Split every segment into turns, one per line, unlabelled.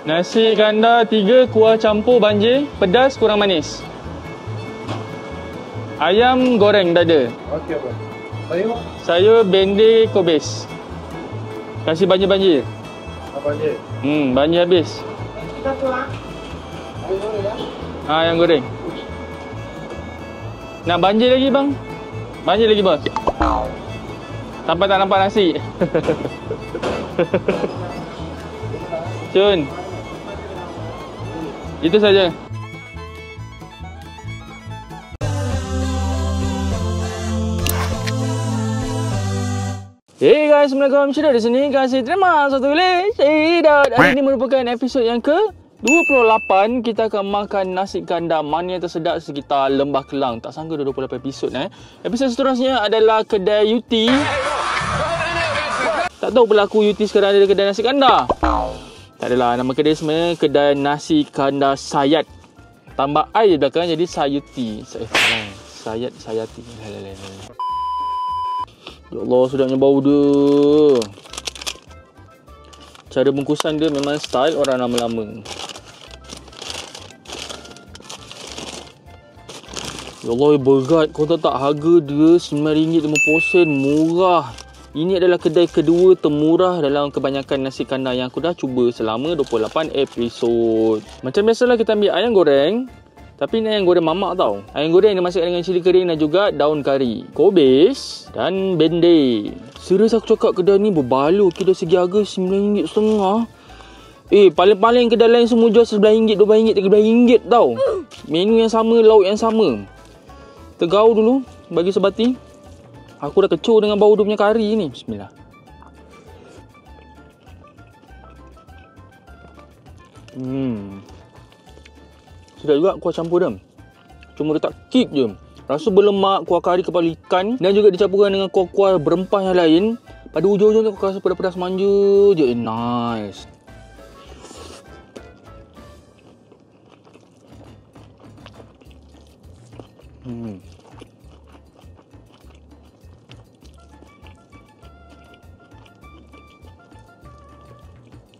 Nasi kandar 3 kuah campur banjir, pedas kurang manis. Ayam goreng dada.
Okey abang. Sayur?
Sayur bende kobis. Kasih banjir-banjir.
Apa je?
Banjir habis.
Satu ah. Ayam goreng ya?
Ayam goreng. Nak banjir lagi bang? Banjir lagi bos. Sampai tak nampak nasi. Cun. Itu saja. Hey guys, Assalamualaikum. Syedot di sini. Kasih terima satu kali. Syedot. Hari ini merupakan episod yang ke-28. Kita akan makan nasi kandar mana yang tersedap sekitar Lembah Kelang. Tak sangka dah 28 episod Episod seterusnya adalah kedai Yuti. Tak tahu pula aku Yuti sekarang ada kedai nasi kandar. Tak adalah, nama kedai sebenarnya kedai nasi kandar Sayat. Tambah I di belakang jadi Sayuti. Sayat, Sayati. Ya Allah, sedapnya bau dia. Cara bungkusan dia memang style orang lama-lama. Ya Allah, berat. Kau tahu tak, harga dia RM9.50. Murah. Ini adalah kedai kedua termurah dalam kebanyakan nasi kandar yang aku dah cuba selama 28 episod. Macam biasalah kita ambil ayam goreng. Tapi ini ayam goreng mamak tau. Ayam goreng yang dimasakkan dengan cili kering dan juga daun kari, kobis dan bende. Serius aku cakap, kedai ni berbaloi. Dari segi harga RM9.50. Paling-paling kedai lain semua jual RM11, RM12, RM13 tau. Menu yang sama, lauk yang sama. Tergaul dulu bagi sebati. Aku dah kecoh dengan bau dia punya kari ni. Bismillah. Sedap juga kuah campur dia. Cuma dia tak kick je. Rasa berlemak, kuah kari kepala ikan. Dan juga dicampurkan dengan kuah-kuah berempah yang lain. Pada ujung-ujung tu aku rasa pedas-pedas manja je. Nice.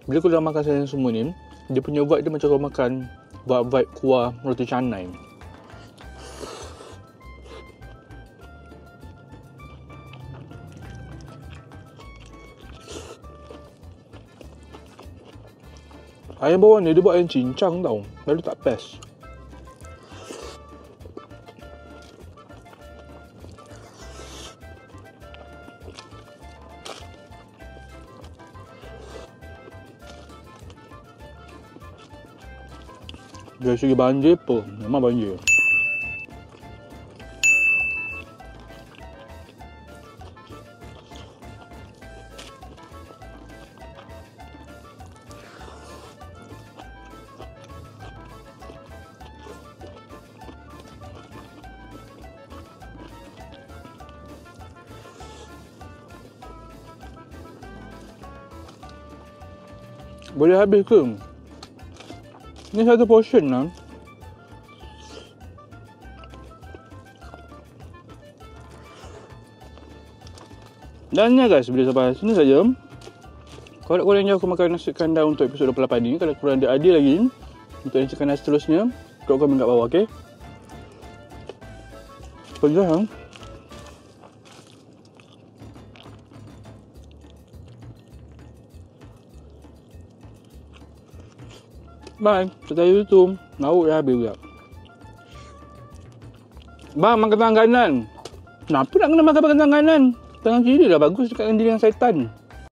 Bila kau dah makan sayang semua ni, dia punya vibe dia macam kau makan vibe kuah roti canai. Ayam bawang ni dia buat ayam cincang tau. Lalu tak best. Dari segi banjir apa? Memang banjir. Boleh habis ke? Ni satu portion lah. Dan ya guys, bila sampai sini saja. Kalau korang jauh aku makan nasi kandar untuk episod 28 ni. Kalau korang ada idea lagi untuk nasi kandar seterusnya, drop komen kat bawah, ok? Pedas lah. Bye. Setelah itu, lauk dah habis pula. Bang, makan tangan kanan. Kenapa nak kena makan tangan kanan? Tangan kiri dah bagus dekat dengan diri yang syaitan.